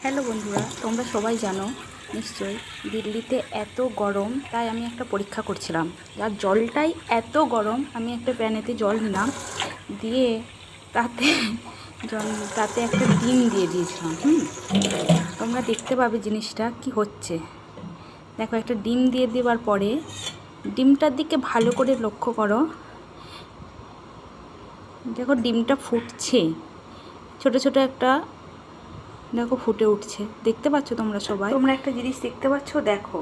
Hello বন্ধুরা, তোমরা সবাই জানো নিশ্চয়ই দিল্লিতে এত গরম, তাই আমি একটা পরীক্ষা করছিলাম। আর জলটাই এত গরম, আমি একটা প্যানেতে জল নিলাম, দিয়ে তাতে তাতে একটা ডিম দিয়ে দিয়েছিলাম। তোমরা দেখতে পাবে জিনিসটা কি হচ্ছে। দেখো, একটা ডিম দিয়ে দেওয়ার পরে ডিমটার দিকে ভালো করে লক্ষ্য করো। দেখো, ডিমটা ফুটছে, ছোট ছোট একটা, দেখো ফুটে উঠছে। দেখতে পাচ্ছ তোমরা সবাই? তোমরা একটা জিনিস দেখতে পাচ্ছ, দেখো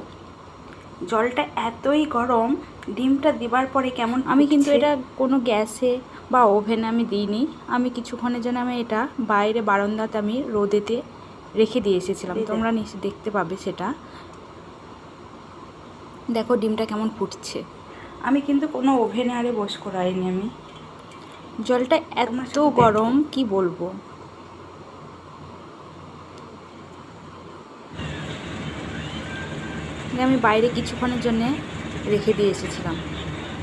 জলটা এতই গরম, ডিমটা দেবার পরে কেমন। আমি কিন্তু এটা কোনো গ্যাসে বা ওভেনে আমি দিইনি। আমি কিছুক্ষণের জন্য আমি এটা বাইরে বারান্দাতে আমি রোদেতে রেখে দিয়ে এসেছিলাম। তোমরা নিশ্চয়ই দেখতে পাবে সেটা। দেখো ডিমটা কেমন ফুটছে। আমি কিন্তু কোনো ওভেনে আরে বস করাইনি আমি। জলটা এত গরম কি বলবো। আমি বাইরে কিছুক্ষণের জন্য রেখে দিয়ে এসেছিলাম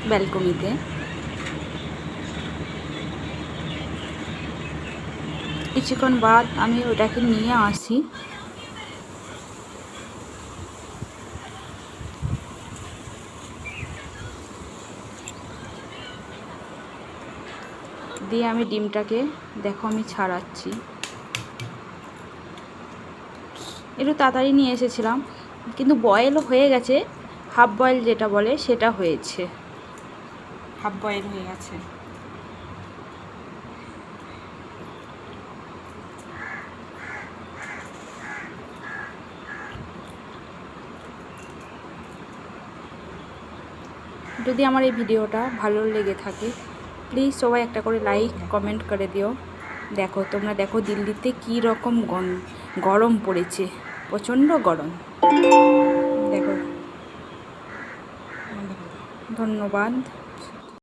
ব্যালকনিতে। কিছুক্ষণ বাদ আমি ওটাকে নিয়ে আসি। দিয়ে আমি ডিমটাকে, দেখো আমি ছাড়াচ্ছি। একটু তাড়াতাড়ি নিয়ে এসেছিলাম, কিন্তু বয়েলও হয়ে গেছে। হাফ বয়েল যেটা বলে সেটা হয়েছে, হাফ বয়েল হয়ে গেছে। যদি আমার এই ভিডিওটা ভালো লেগে থাকে, প্লিজ সবাই একটা করে লাইক কমেন্ট করে দিও। দেখো তোমরা, দেখো দিল্লিতে কী রকম গরম পড়েছে, প্রচণ্ড গরম। দেখো, ধন্যবাদ।